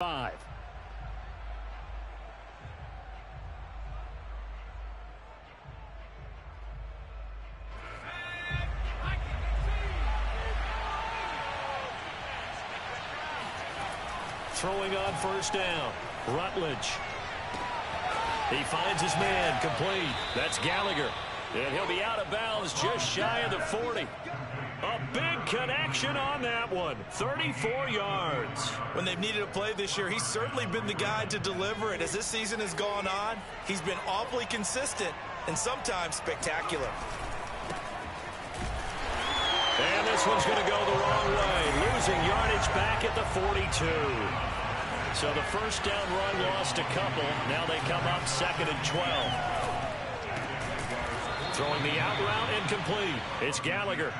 5. Throwing on first down. Rutledge. He finds his man, complete. That's Gallagher. And he'll be out of bounds just shy of the 40. A big connection on that one. 34 yards. When they've needed a play this year, he's certainly been the guy to deliver it. As this season has gone on, he's been awfully consistent and sometimes spectacular. And this one's going to go the wrong way. Losing yardage back at the 42. So the first down run lost a couple. Now they come up 2nd and 12. Throwing the out route incomplete. It's Gallagher.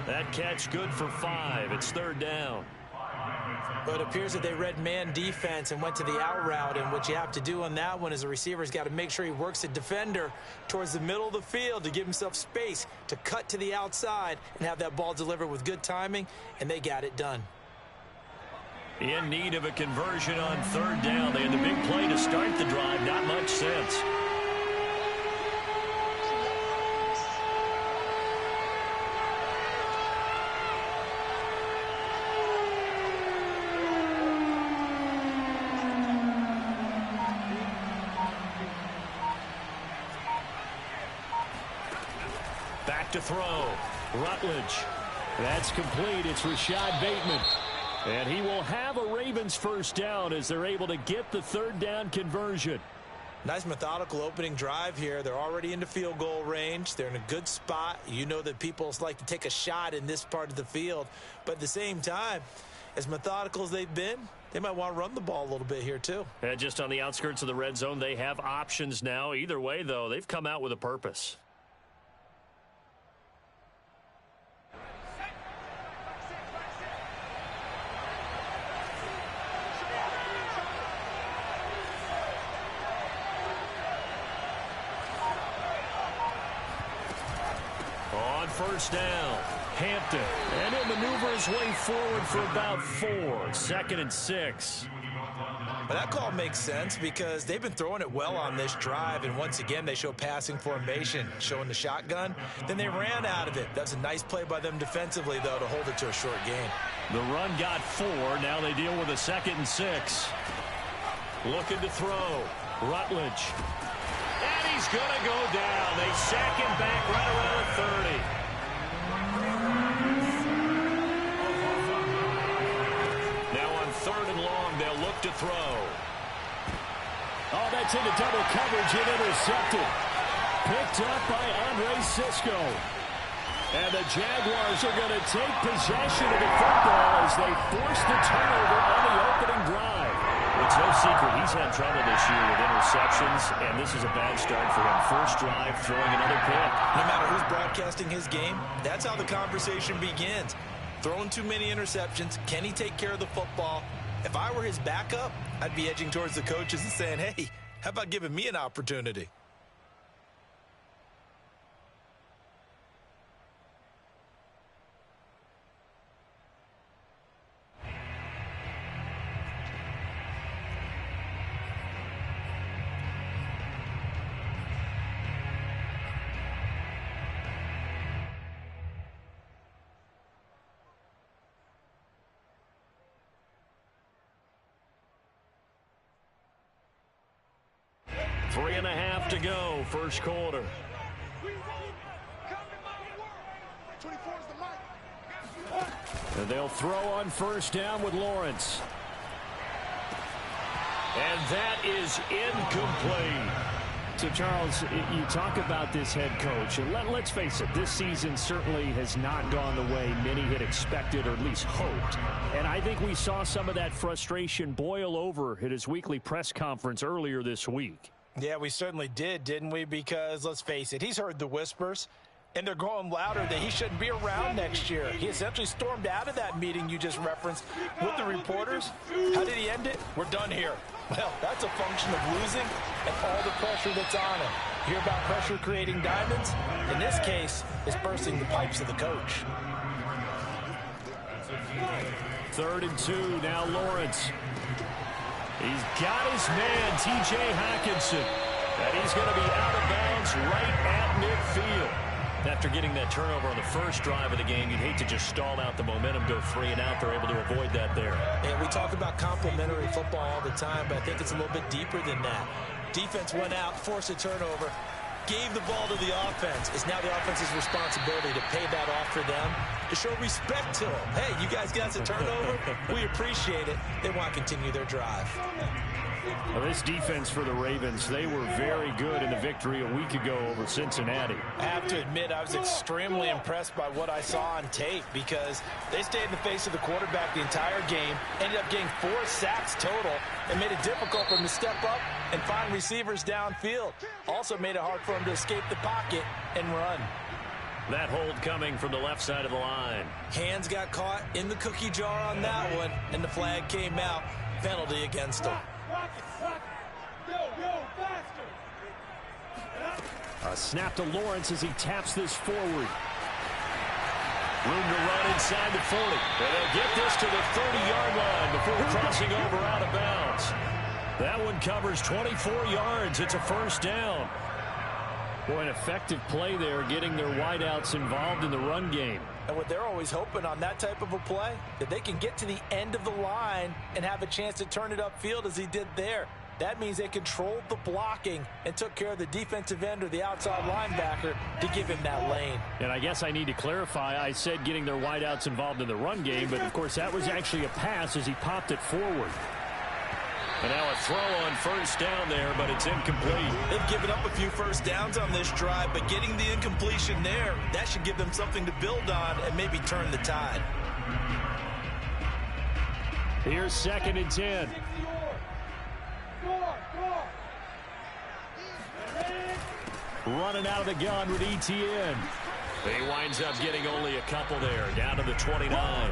That catch good for 5. It's 3rd down. But it appears that they read man defense and went to the out route. And what you have to do on that one is the receiver's got to make sure he works the defender towards the middle of the field to give himself space to cut to the outside and have that ball delivered with good timing. And they got it done. In need of a conversion on 3rd down. They had the big play to start the drive. Not much sense. Back to throw. Rutledge. That's complete. It's Rashad Bateman. And he will have a Ravens first down as they're able to get the 3rd down conversion. Nice methodical opening drive here. They're already into field goal range. They're in a good spot. You know that people like to take a shot in this part of the field. But at the same time, as methodical as they've been, they might want to run the ball a little bit here too. And just on the outskirts of the red zone, they have options now. Either way, though, they've come out with a purpose. First down, Hampton, and he'll maneuver his way forward for about 4. 2nd and 6. But that call makes sense because they've been throwing it well on this drive, and once again they show passing formation, showing the shotgun. Then they ran out of it. That's a nice play by them defensively, though, to hold it to a short gain. The run got 4. Now they deal with a 2nd and 6. Looking to throw. Rutledge. And he's going to go down. They sack him back right around the 30. To throw. Oh, that's into double coverage and intercepted. Picked up by Andre Sisco. And the Jaguars are going to take possession of the football as they force the turnover on the opening drive. It's no secret he's had trouble this year with interceptions, and this is a bad start for him. First drive, throwing another pick. No matter who's broadcasting his game, that's how the conversation begins. Throwing too many interceptions. Can he take care of the football? If I were his backup, I'd be edging towards the coaches and saying, hey, how about giving me an opportunity? Three and a half to go, first quarter. And they'll throw on first down with Lawrence. And that is incomplete. So, Charles, you talk about this head coach, and let's face it, this season certainly has not gone the way many had expected or at least hoped. And I think we saw some of that frustration boil over at his weekly press conference earlier this week. Yeah, we certainly did, didn't we? Because, let's face it, he's heard the whispers, and they're growing louder that he shouldn't be around next year. He essentially stormed out of that meeting you just referenced with the reporters. How did he end it? We're done here. Well, that's a function of losing and all the pressure that's on him. Hear about pressure creating diamonds? In this case, it's bursting the pipes of the coach. 3rd and 2. Now Lawrence. He's got his man, T.J. Hockenson. And he's going to be out of bounds right at midfield. After getting that turnover on the first drive of the game, you'd hate to just stall out the momentum, go 3 and out. They're able to avoid that there. And we talk about complementary football all the time, but I think it's a little bit deeper than that. Defense went out, forced a turnover, gave the ball to the offense. It's now the offense's responsibility to pay that off for them, to show respect to them. Hey, you guys got a turnover? We appreciate it. They want to continue their drive. Well, this defense for the Ravens, they were very good in the victory a week ago over Cincinnati. I have to admit, I was extremely impressed by what I saw on tape because they stayed in the face of the quarterback the entire game, ended up getting 4 sacks total, and made it difficult for them to step up and find receivers downfield. Also made it hard for them to escape the pocket and run. That hold coming from the left side of the line. Hands got caught in the cookie jar on that one, and the flag came out. Penalty against them. A snap to Lawrence as he taps this forward. Room to run inside the 40. And they'll get this to the 30-yard line before crossing over out of bounds. That one covers 24 yards. It's a first down. Boy, an effective play there, getting their wideouts involved in the run game. And what they're always hoping on that type of a play, that they can get to the end of the line and have a chance to turn it upfield as he did there. That means they controlled the blocking and took care of the defensive end or the outside linebacker to give him that lane. And I guess I need to clarify, I said getting their wideouts involved in the run game, but of course that was actually a pass as he popped it forward. And now a throw on first down there, but it's incomplete. They've given up a few first downs on this drive, but getting the incompletion there, that should give them something to build on and maybe turn the tide. Here's 2nd and 10. Running out of the gun with ETN. He winds up getting only a couple there, down to the 29.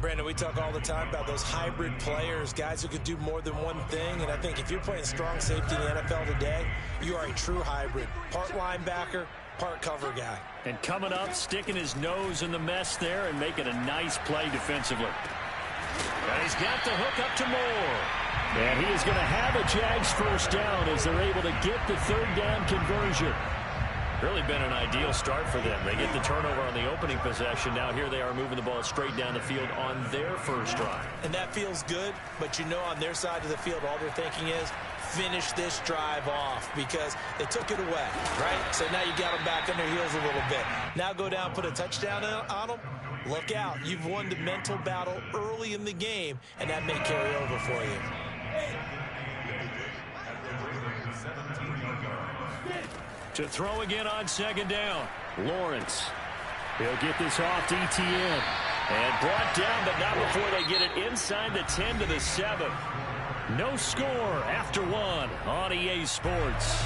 Brandon, we talk all the time about those hybrid players, guys who could do more than one thing, and I think if you're playing strong safety in the NFL today, you are a true hybrid. Part linebacker, part cover guy. And coming up, sticking his nose in the mess there and making a nice play defensively. And he's got the hook up to Moore. And he is going to have a Jags first down as they're able to get the 3rd down conversion. Really been an ideal start for them. They get the turnover on the opening possession. Now here they are moving the ball straight down the field on their first drive. And that feels good, but you know on their side of the field, all they're thinking is finish this drive off because they took it away, right? So now you got them back on their heels a little bit. Now go down, put a touchdown on them. Look out. You've won the mental battle early in the game, and that may carry over for you. To throw again on 2nd down. Lawrence. He'll get this off to ETN. And brought down, but not before they get it inside the 10 to the 7. No score after 1 on EA Sports.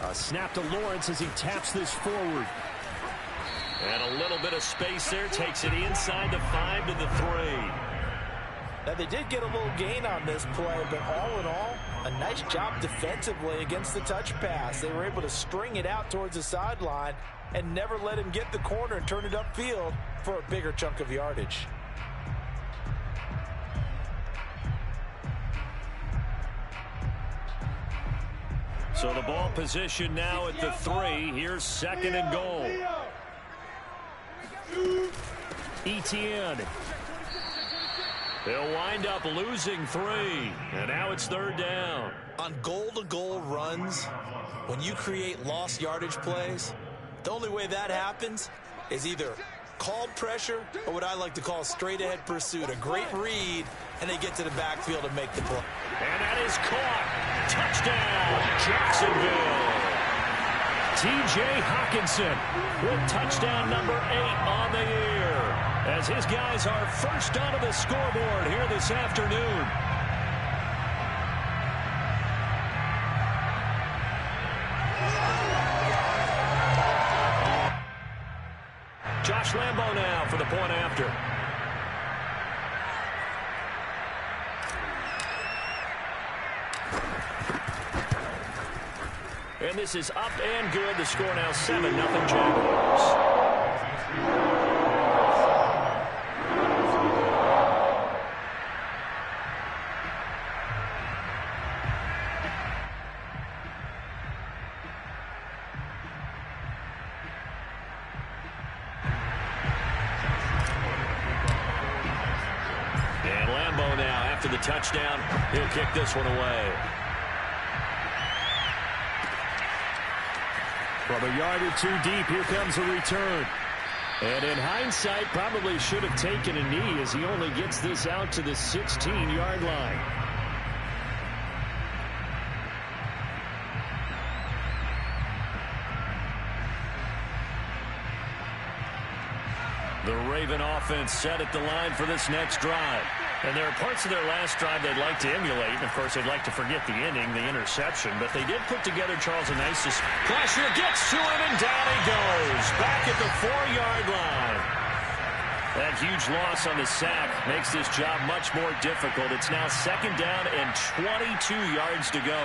A snap to Lawrence as he taps this forward. And a little bit of space there. Takes it inside the 5 to the 3. Now, they did get a little gain on this play, but all in all, a nice job defensively against the touch pass. They were able to string it out towards the sideline and never let him get the corner and turn it upfield for a bigger chunk of yardage. So the ball position now at the 3. Here's 2nd and goal. ETN. They'll wind up losing 3. And now it's 3rd down. On goal-to-goal runs, when you create lost yardage plays, the only way that happens is either called pressure or what I like to call straight-ahead pursuit. A great read, and they get to the backfield and make the play. And that is caught. Touchdown, Jacksonville. T.J. Hockenson with touchdown number 8 on the year, as his guys are first onto the scoreboard here this afternoon. Josh Lambo now for the point after. And this is up and good. The score now 7-0 Jaguars. And Lambeau now, after the touchdown, he'll kick this one away. From a yard or two deep, here comes a return. And in hindsight, probably should have taken a knee as he only gets this out to the 16-yard line. The Raven offense set at the line for this next drive. And there are parts of their last drive they'd like to emulate. And, of course, they'd like to forget the inning, the interception. But they did put together, Charles, a nice... Pressure gets to him, and down he goes. Back at the 4-yard line. That huge loss on the sack makes this job much more difficult. It's now 2nd down and 22 yards to go.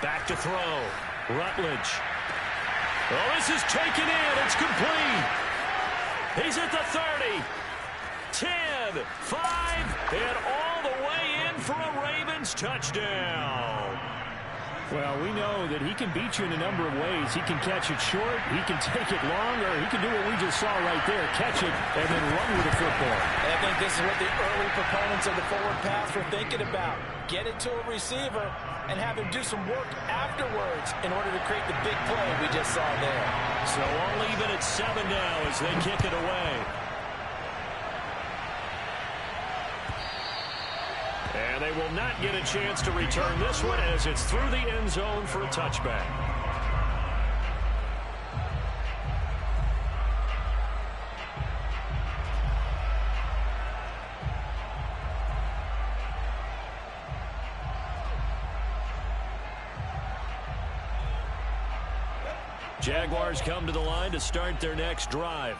Back to throw. Rutledge. Oh, this is taken in. It's complete. He's at the 30. 10, 5, and all the way in for a Ravens touchdown. Well, we know that he can beat you in a number of ways. He can catch it short, he can take it long, or he can do what we just saw right there, catch it and then run with the football. And I think this is what the early proponents of the forward pass were thinking about. Get it to a receiver and have him do some work afterwards in order to create the big play we just saw there. So all even at 7 now as they kick it away. And they will not get a chance to return this one as it's through the end zone for a touchback. Jaguars come to the line to start their next drive.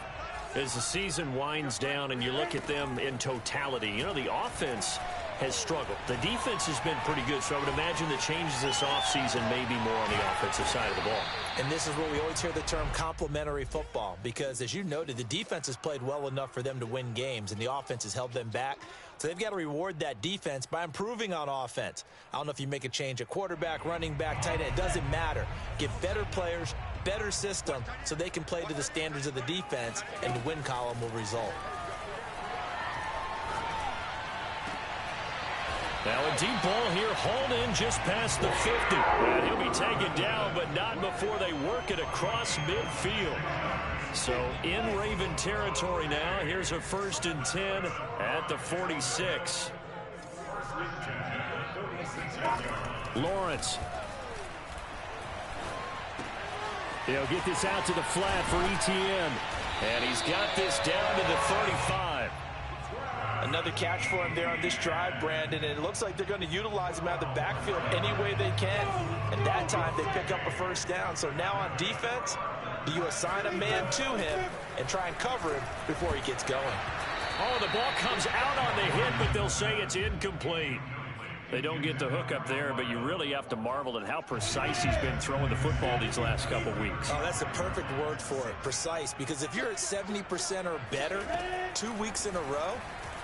As the season winds down and you look at them in totality, you know, the offense has struggled. The defense has been pretty good, so I would imagine the changes this offseason may be more on the offensive side of the ball. And this is where we always hear the term complementary football because, as you noted, the defense has played well enough for them to win games, and the offense has held them back. So they've got to reward that defense by improving on offense. I don't know if you make a change at quarterback, running back, tight end. It doesn't matter. Get better players, better system, so they can play to the standards of the defense, and the win column will result. Now a deep ball here, hauled in just past the 50. And he'll be taken down, but not before they work it across midfield. So in Raven territory now, here's a 1st and 10 at the 46. Lawrence. He'll get this out to the flat for Etienne. And he's got this down to the 35. Another catch for him there on this drive, Brandon, and it looks like they're going to utilize him out of the backfield any way they can. And that time they pick up a 1st down. So now on defense, do you assign a man to him and try and cover him before he gets going? Oh, the ball comes out on the hit, but they'll say it's incomplete. They don't get the hook up there, but you really have to marvel at how precise he's been throwing the football these last couple weeks. Oh, that's a perfect word for it, precise, because if you're at 70% or better 2 weeks in a row,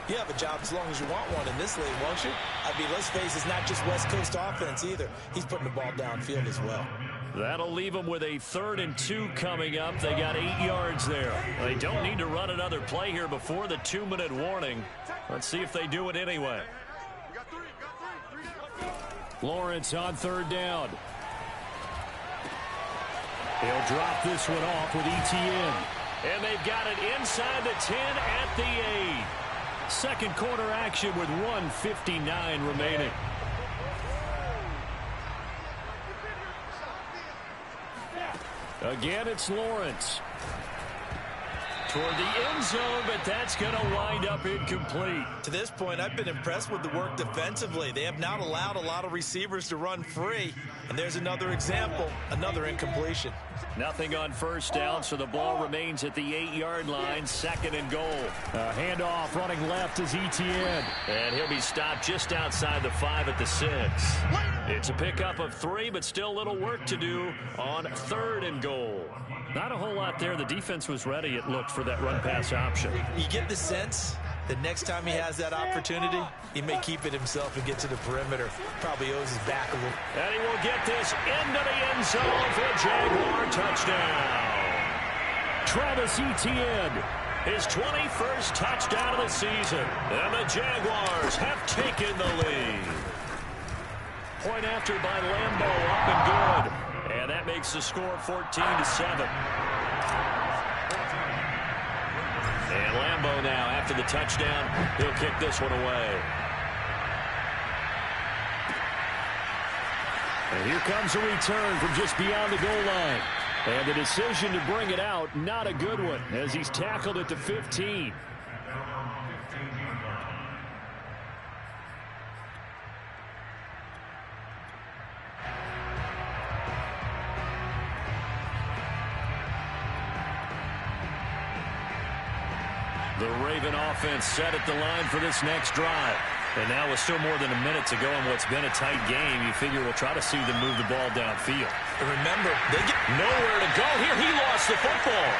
you have a job as long as you want one in this league, won't you? I mean, let's face it, it's not just West Coast offense either. He's putting the ball downfield as well. That'll leave them with a 3rd and 2 coming up. They got 8 yards there. They don't need to run another play here before the 2-minute warning. Let's see if they do it anyway. Lawrence on 3rd down. He'll drop this one off with Etienne. And they've got it inside the 10 at the 8. Second quarter action with 1:59 remaining. Again, it's Lawrence. Toward the end zone, but that's going to wind up incomplete. To this point, I've been impressed with the work defensively. They have not allowed a lot of receivers to run free. And there's another example, another incompletion. Nothing on first down, so the ball remains at the 8-yard line, 2nd and goal. Handoff running left is Etienne. And he'll be stopped just outside the 5 at the 6. It's a pickup of 3, but still little work to do on 3rd and goal. Not a whole lot there. The defense was ready, it looked, for that run-pass option. You get the sense that next time he has that opportunity, he may keep it himself and get to the perimeter. Probably owes his back a little. And he will get this into the end zone for a Jaguar touchdown. Travis Etienne, his 21st touchdown of the season. And the Jaguars have taken the lead. Point after by Lambeau, up and good. And that makes the score 14-7. And Lambeau now, after the touchdown, he'll kick this one away. And here comes a return from just beyond the goal line. And the decision to bring it out, not a good one, as he's tackled at the 15. The Raven offense set at the line for this next drive. And now with still more than a minute to go in what's been a tight game, you figure we'll try to see them move the ball downfield. And remember, they get nowhere to go here. He lost the football.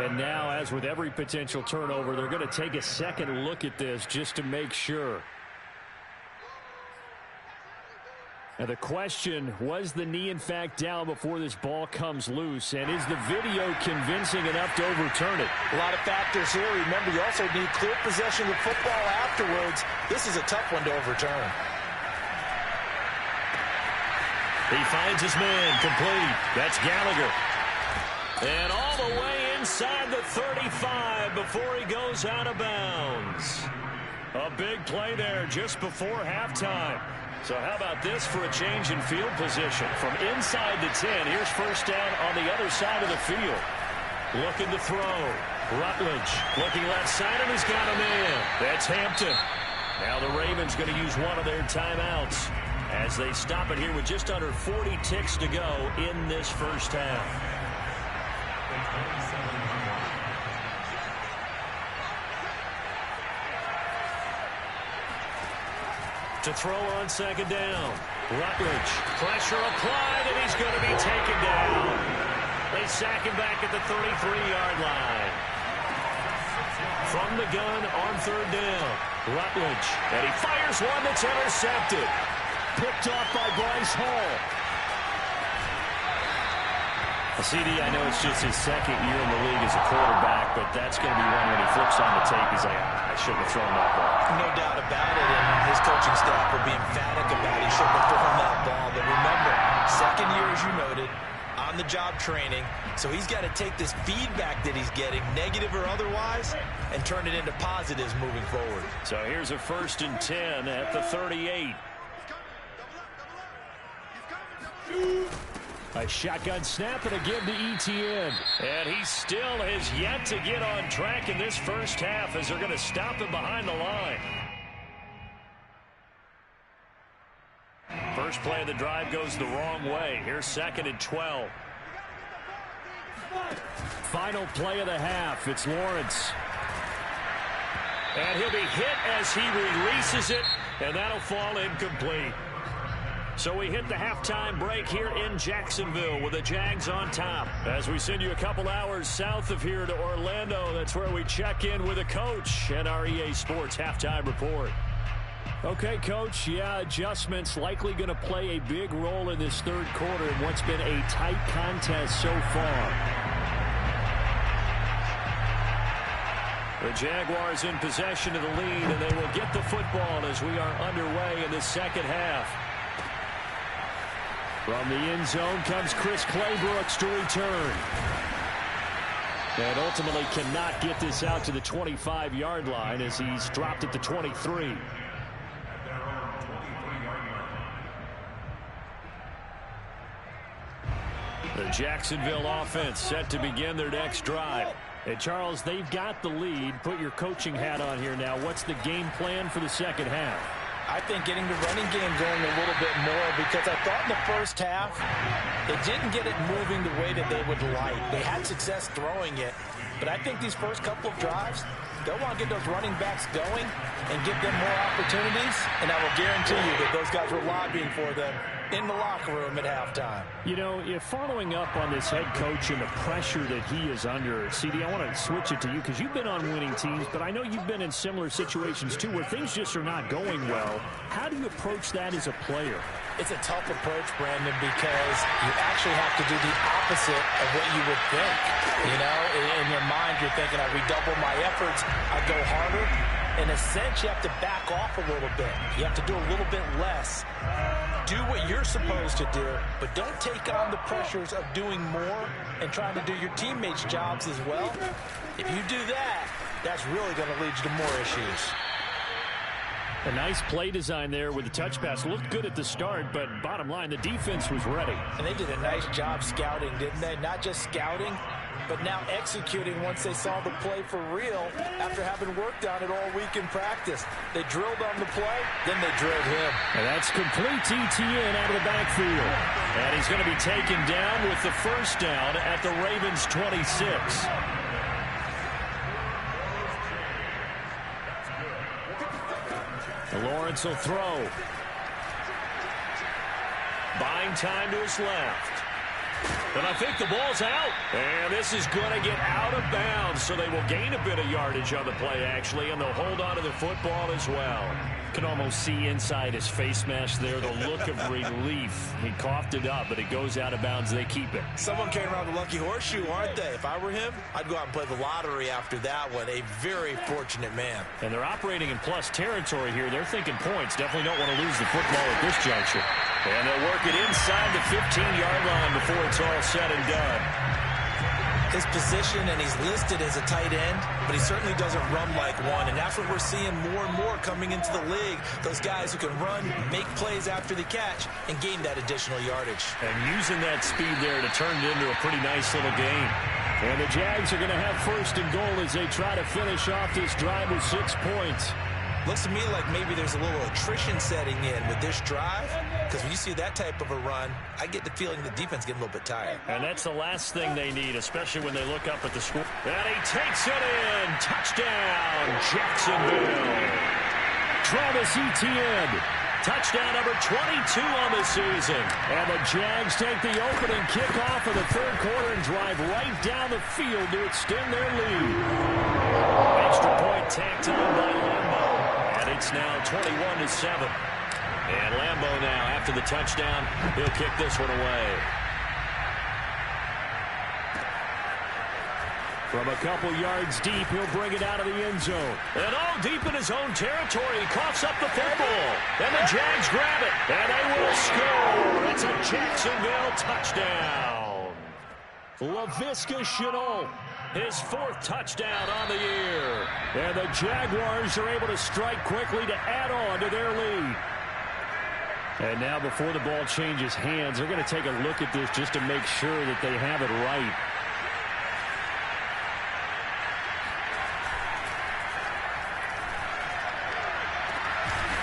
And now, as with every potential turnover, they're going to take a second look at this just to make sure. Now the question, was the knee in fact down before this ball comes loose? And is the video convincing enough to overturn it? A lot of factors here. Remember, you also need clear possession of the football afterwards. This is a tough one to overturn. He finds his man, complete. That's Gallagher. And all the way inside the 35 before he goes out of bounds. A big play there just before halftime. So how about this for a change in field position? From inside the 10, here's first down on the other side of the field. Looking to throw. Rutledge looking left side, and he's got a man. That's Hampton. Now the Ravens going to use one of their timeouts as they stop it here with just under 40 ticks to go in this first half. To throw on second down. Rutledge. Pressure applied, and he's going to be taken down. They sack him back at the 33-yard line. From the gun on third down. Rutledge. And he fires one that's intercepted. Picked off by Bryce Hall. CD, I know it's just his second year in the league as a quarterback, but that's going to be one when he flips on the tape. He's like, I shouldn't have thrown that ball. No doubt about it, and his coaching staff will be emphatic about he shouldn't have thrown that ball. But remember, second year, as you noted, on-the-job training, so he's got to take this feedback that he's getting, negative or otherwise, and turn it into positives moving forward. So here's a 1st and 10 at the 38. A shotgun snap and a give to Etienne. And he still has yet to get on track in this first half as they're going to stop him behind the line. First play of the drive goes the wrong way. Here's 2nd and 12. Final play of the half. It's Lawrence. And he'll be hit as he releases it, and that'll fall incomplete. So we hit the halftime break here in Jacksonville with the Jags on top. As we send you a couple hours south of here to Orlando, that's where we check in with a coach and our EA Sports halftime report. Okay, Coach, yeah, adjustments likely going to play a big role in this third quarter in what's been a tight contest so far. The Jaguars in possession of the lead, and they will get the football as we are underway in the second half. From the end zone comes Chris Claybrooks to return. And ultimately cannot get this out to the 25-yard line as he's dropped at the 23. The Jacksonville offense set to begin their next drive. Hey, Charles, they've got the lead. Put your coaching hat on here now. What's the game plan for the second half? I think getting the running game going a little bit more, because I thought in the first half they didn't get it moving the way that they would like. They had success throwing it, but I think these first couple of drives, they'll want to get those running backs going and give them more opportunities, and I will guarantee you that those guys were lobbying for them in the locker room at halftime. You know, if following up on this head coach and the pressure that he is under, CD, I want to switch it to you because you've been on winning teams, but I know you've been in similar situations too where things just are not going well. How do you approach that as a player? It's a tough approach, Brandon, because you actually have to do the opposite of what you would think. You know, in your mind, you're thinking, I redouble my efforts, I go harder. In a sense, you have to back off a little bit. You have to do a little bit less. Do what you're supposed to do, but don't take on the pressures of doing more and trying to do your teammates' jobs as well. If you do that, that's really going to lead you to more issues. A nice play design there with the touch pass. Looked good at the start, but bottom line, the defense was ready. And they did a nice job scouting, didn't they? Not just scouting, but now executing once they saw the play for real after having worked on it all week in practice. They drilled on the play, then they drilled him. And that's complete ETN out of the backfield. And he's going to be taken down with the first down at the Ravens' 26. Lawrence will throw. Buying time to his left. And I think the ball's out. And this is going to get out of bounds, so they will gain a bit of yardage on the play, actually, and they'll hold on to the football as well. Can almost see inside his face mask there the look of relief. He coughed it up, but it goes out of bounds. They keep it. Someone came around the lucky horseshoe, aren't they? If I were him, I'd go out and play the lottery after that one. A very fortunate man. And they're operating in plus territory here. They're thinking points. Definitely don't want to lose the football at this juncture. And they'll work it inside the 15-yard line before it's all said and done. His position, and he's listed as a tight end, but he certainly doesn't run like one, and that's what we're seeing more and more coming into the league. Those guys who can run, make plays after the catch, and gain that additional yardage. And using that speed there to turn it into a pretty nice little game. And the Jags are going to have first and goal as they try to finish off this drive with 6 points. Looks to me like maybe there's a little attrition setting in with this drive, because when you see that type of a run, I get the feeling the defense getting a little bit tired. And that's the last thing they need, especially when they look up at the score. And he takes it in. Touchdown, Jacksonville. Travis Etienne. Touchdown number 22 on the season. And the Jags take the opening kickoff of the third quarter and drive right down the field to extend their lead. Extra point tacked on by Lambeau. And it's now 21-7. And Lambeau now, after the touchdown, he'll kick this one away. From a couple yards deep, he'll bring it out of the end zone. And all deep in his own territory, he coughs up the football. And the Jags grab it, and they will score. It's a Jacksonville touchdown. Laviska Shenault, his fourth touchdown on the year. And the Jaguars are able to strike quickly to add on to their lead. And now before the ball changes hands, they're going to take a look at this just to make sure that they have it right.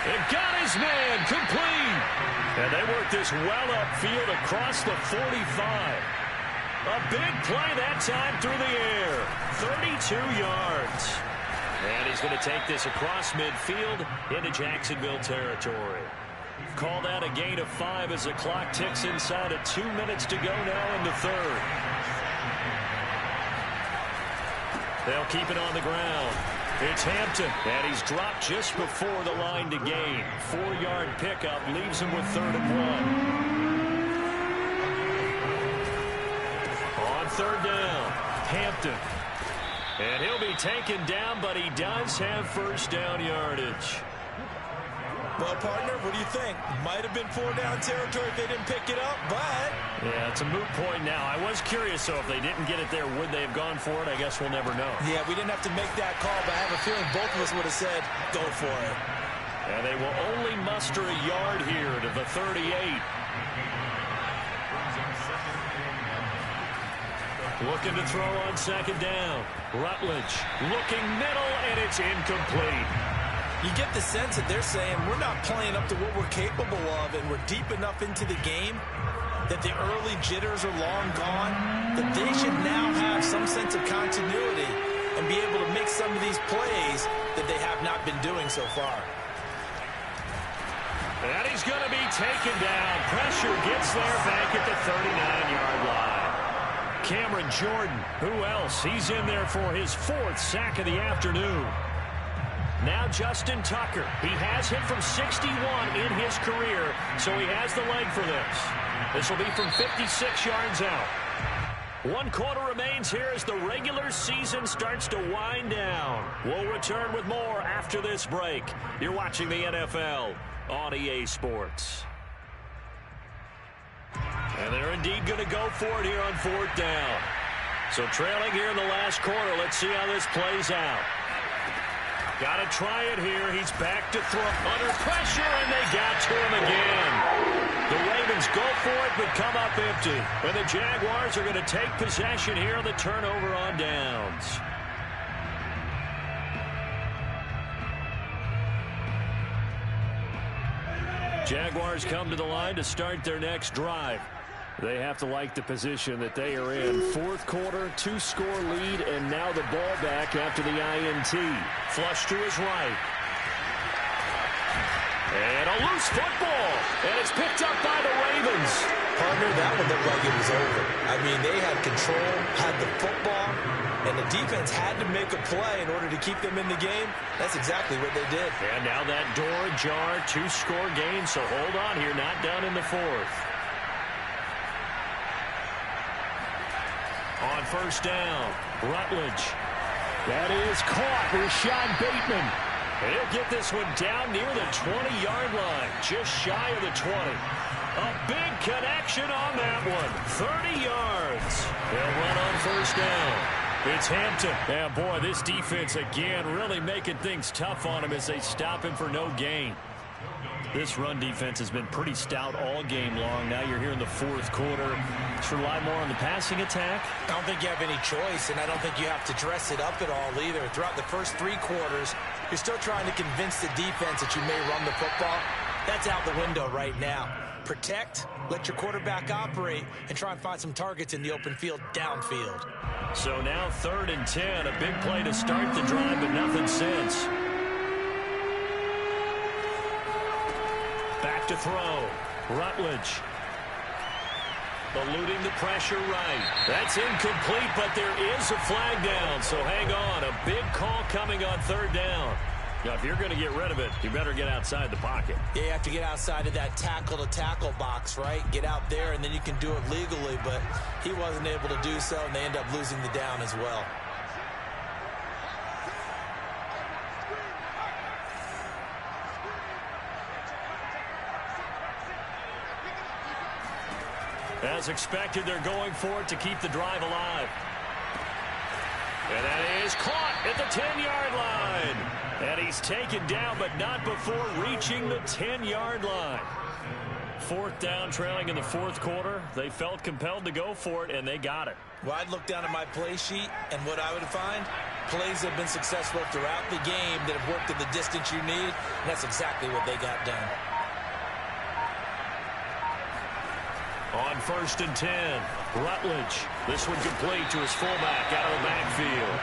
It got his man complete. And they work this well upfield across the 45. A big play that time through the air. 32 yards. And he's going to take this across midfield into Jacksonville territory. Call that a gain of 5 as the clock ticks inside of 2 minutes to go now in the third. They'll keep it on the ground. It's Hampton, and he's dropped just before the line to gain. 4-yard pickup leaves him with 3rd and 1. On 3rd down, Hampton. And he'll be taken down, but he does have first down yardage. Well, partner, what do you think? Might have been 4-down territory if they didn't pick it up, but... Yeah, it's a moot point now. I was curious, so if they didn't get it there, would they have gone for it? I guess we'll never know. Yeah, we didn't have to make that call, but I have a feeling both of us would have said, go for it. And they will only muster a yard here to the 38. Looking to throw on second down. Rutledge looking middle, and it's incomplete. You get the sense that they're saying we're not playing up to what we're capable of, and we're deep enough into the game that the early jitters are long gone, that they should now have some sense of continuity and be able to make some of these plays that they have not been doing so far. And he's going to be taken down. Pressure gets there back at the 39-yard line. Cameron Jordan, who else? He's in there for his 4th sack of the afternoon. Now Justin Tucker. He has hit from 61 in his career, so he has the leg for this. This will be from 56 yards out. 1 quarter remains here as the regular season starts to wind down. We'll return with more after this break. You're watching the NFL on EA Sports. And they're indeed going to go for it here on 4th down. So trailing here in the last quarter, let's see how this plays out. Got to try it here. He's back to throw. Under pressure, and they got to him again. The Ravens go for it, but come up empty. And the Jaguars are going to take possession here on the turnover on downs. Jaguars come to the line to start their next drive. They have to like the position that they are in. 4th quarter, 2-score lead, and now the ball back after the INT. Flush to his right. And a loose football. And it's picked up by the Ravens. Partner, that one looked like it was over. I mean, they had control, had the football, and the defense had to make a play in order to keep them in the game. That's exactly what they did. And now that door ajar, 2-score game, so hold on here, not down in the 4th. On 1st down, Rutledge. That is caught. Rashad Bateman. He'll get this one down near the 20-yard line, just shy of the 20. A big connection on that one. 30 yards. They'll run on 1st down. It's Hampton. And boy, this defense again really making things tough on him as they stop him for no gain. This run defense has been pretty stout all game long. Now you're here in the 4th quarter. Just rely more on the passing attack. I don't think you have any choice, and I don't think you have to dress it up at all either. Throughout the first 3 quarters, you're still trying to convince the defense that you may run the football. That's out the window right now. Protect, let your quarterback operate, and try and find some targets in the open field downfield. So now 3rd and 10, a big play to start the drive, but nothing since. Back to throw. Rutledge. Eluding the pressure right. That's incomplete, but there is a flag down, so hang on. A big call coming on 3rd down. Now, if you're going to get rid of it, you better get outside the pocket. Yeah, you have to get outside of that tackle-to-tackle box, right? Get out there, and then you can do it legally, but he wasn't able to do so, and they end up losing the down as well. As expected, they're going for it to keep the drive alive. And that is caught at the 10-yard line. And he's taken down, but not before reaching the 10-yard line. 4th down, trailing in the 4th quarter. They felt compelled to go for it, and they got it. Well, I'd look down at my play sheet, and what I would find, plays have been successful throughout the game that have worked at the distance you need, and that's exactly what they got done. On 1st and 10, Rutledge. This one complete to his fullback out of the backfield.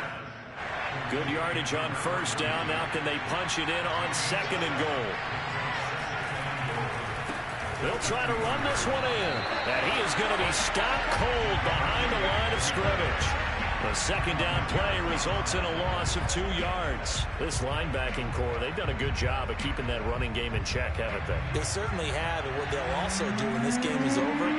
Good yardage on 1st down. Now can they punch it in on 2nd and goal? They'll try to run this one in. And he is going to be stopped cold behind the line of scrimmage. The 2nd down play results in a loss of 2 yards. This linebacking core, they've done a good job of keeping that running game in check, haven't they? They certainly have, and what they'll also do when this game is over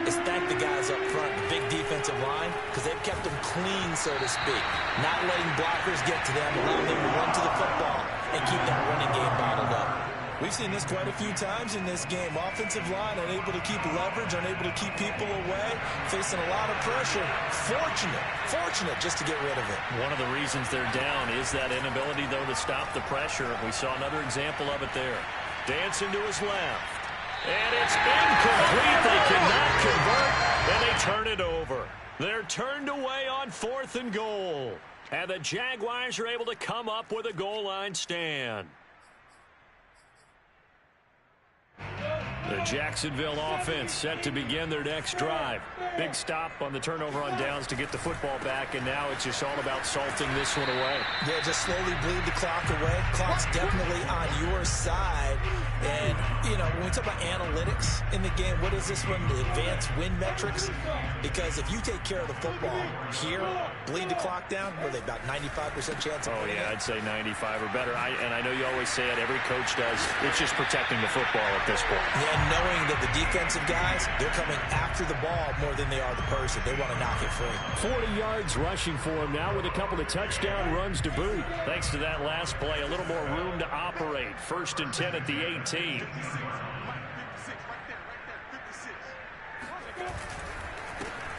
is thank the guys up front, the big defensive line, because they've kept them clean, so to speak. Not letting blockers get to them, allowing them to run to the football and keep that running game bottled up. We've seen this quite a few times in this game. Offensive line unable to keep leverage, unable to keep people away, facing a lot of pressure. Fortunate just to get rid of it. One of the reasons they're down is that inability, though, to stop the pressure. We saw another example of it there. Dancing to his left. And it's incomplete. They cannot convert, and they turn it over. They're turned away on 4th and goal. And the Jaguars are able to come up with a goal line stand. The Jacksonville offense set to begin their next drive. Big stop on the turnover on downs to get the football back, and now it's just all about salting this one away. Yeah, just slowly bleed the clock away. Clock's definitely on your side. And, you know, when we talk about analytics in the game, what is this one? The advanced win metrics? Because if you take care of the football here, bleed the clock down, what are they, about 95% chance of winning? Yeah, I'd say 95 or better. And I know you always say it, every coach does. It's just protecting the football at this point. Yeah, knowing that the defensive guys, they're coming after the ball more than they are the person. They want to knock it free. 40 yards rushing for him now with a couple of touchdown runs to boot. Thanks to that last play, a little more room to operate. 1st and 10 at the 18.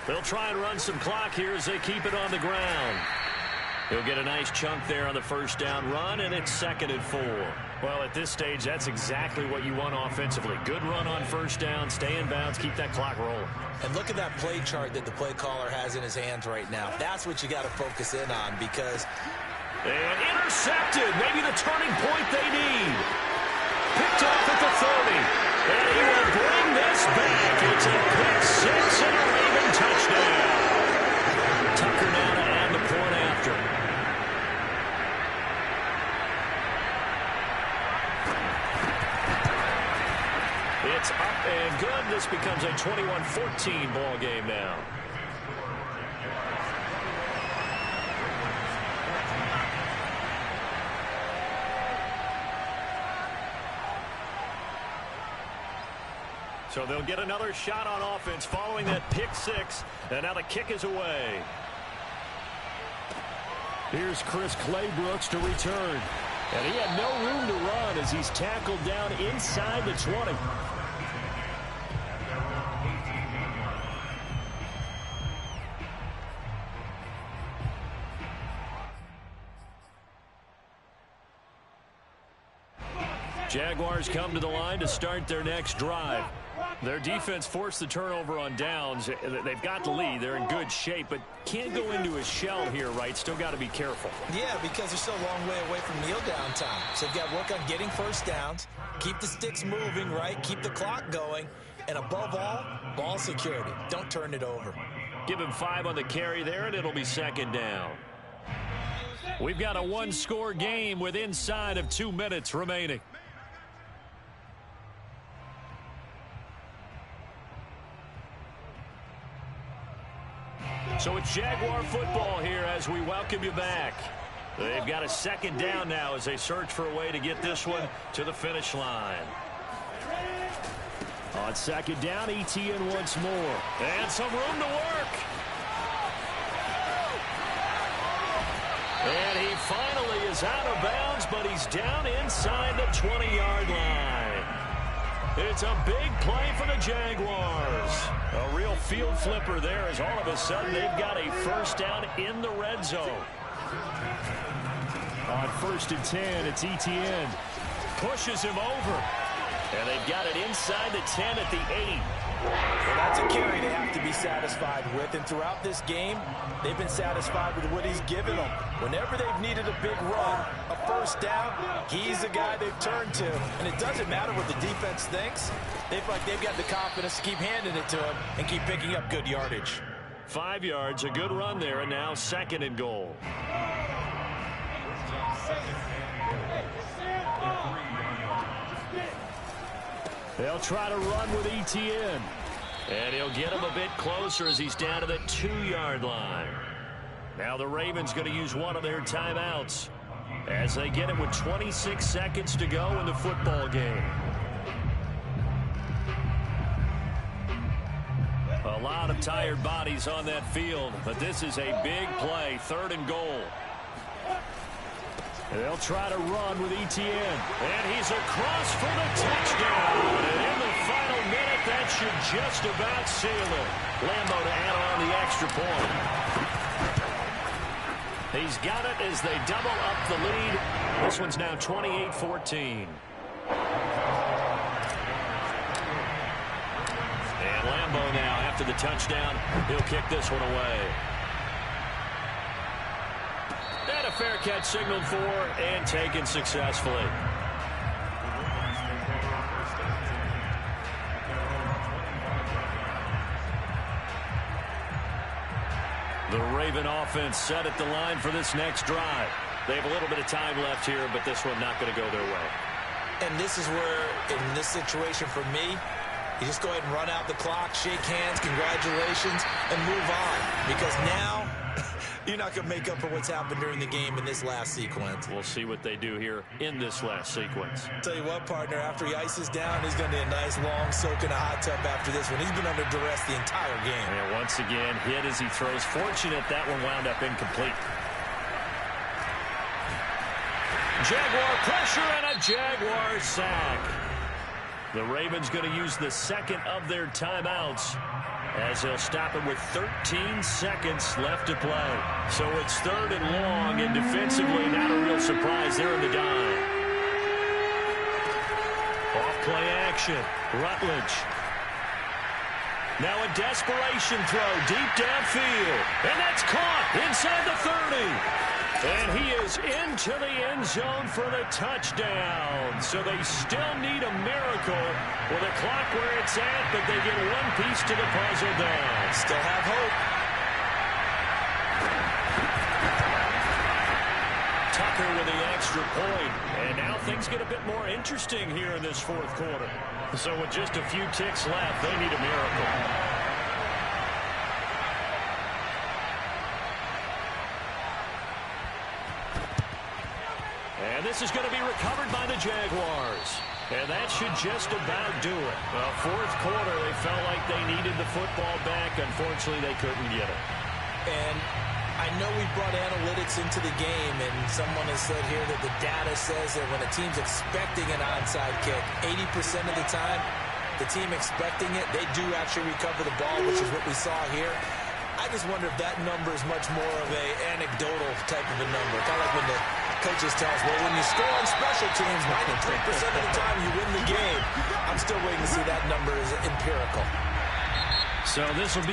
They'll try and run some clock here as they keep it on the ground. He'll get a nice chunk there on the first down run, and it's 2nd and 4. Well, at this stage, that's exactly what you want offensively. Good run on first down, stay in bounds, keep that clock rolling. And look at that play chart that the play caller has in his hands right now. That's what you got to focus in on because... And intercepted, maybe the turning point they need. Picked off at the 30. And he will bring this back. It's a pick six and a Raven touchdown. Tucker now to add the point after. It's up and good. This becomes a 21-14 ball game now. So they'll get another shot on offense following that pick six. And now the kick is away. Here's Chris Claybrooks to return. And he had no room to run as he's tackled down inside the 20. Jaguars come to the line to start their next drive. Their defense forced the turnover on downs. They've got the lead. They're in good shape, but can't go into a shell here, right? Still got to be careful. Yeah, because they're still a long way away from kneel down time. So they've got to work on getting first downs, keep the sticks moving, right? Keep the clock going. And above all, ball security. Don't turn it over. Give him 5 on the carry there, and it'll be 2nd down. We've got a one-score game with inside of 2 minutes remaining. So it's Jaguar football here as we welcome you back. They've got a 2nd down now as they search for a way to get this one to the finish line. On 2nd down, Etienne once more. And some room to work. And he finally is out of bounds, but he's down inside the 20-yard line. It's a big play for the Jaguars. A real field flipper there as all of a sudden they've got a first down in the red zone. On 1st and 10, it's Etienne. Pushes him over. And they've got it inside the 10 at the 8. Well, that's a carry they have to be satisfied with. And throughout this game, they've been satisfied with what he's given them. Whenever they've needed a big run, a first down, he's the guy they've turned to. And it doesn't matter what the defense thinks. They feel like they've got the confidence to keep handing it to him and keep picking up good yardage. 5 yards, a good run there, and now 2nd and goal. They'll try to run with Etienne. And he'll get him a bit closer as he's down to the 2-yard line. Now the Ravens going to use one of their timeouts as they get it with 26 seconds to go in the football game. A lot of tired bodies on that field, but this is a big play, 3rd and goal. They'll try to run with Etienne. And he's across for the touchdown. And in the final minute, that should just about seal it. Lambo to add on the extra point. He's got it as they double up the lead. This one's now 28-14. And Lambo now after the touchdown. He'll kick this one away. And a fair catch signaled for and taken successfully. The Raven offense set at the line for this next drive. They have a little bit of time left here, but this one not going to go their way. And this is where, in this situation for me, you just go ahead and run out the clock, shake hands, congratulations, and move on. Because now, you're not going to make up for what's happened during the game in this last sequence. We'll see what they do here in this last sequence. Tell you what, partner, after he ices down, he's going to need a nice long soak in a hot tub after this one. He's been under duress the entire game. And once again, hit as he throws. Fortunate that one wound up incomplete. Jaguar pressure and a Jaguar sack. The Ravens going to use the second of their timeouts as they'll stop it with 13 seconds left to play. So it's 3rd and long, and defensively not a real surprise there in the dime. Off play action. Rutledge. Now a desperation throw deep downfield. And that's caught inside the 30. And he is into the end zone for the touchdown. So they still need a miracle with a clock where it's at, but they get one piece to the puzzle down. Still have hope. Tucker with the extra point. And now things get a bit more interesting here in this 4th quarter. So with just a few ticks left, they need a miracle. And this is going to be recovered by the Jaguars. And that should just about do it. Well, 4th quarter, they felt like they needed the football back. Unfortunately, they couldn't get it. And I know we brought analytics into the game, and someone has said here that the data says that when a team's expecting an onside kick, 80% of the time, the team expecting it, they do actually recover the ball, which is what we saw here. I just wonder if that number is much more of a anecdotal type of a number. Kind of like when the coaches tell us, well, when you score on special teams, 93% of the time you win the game. I'm still waiting to see that number is empirical. So this will be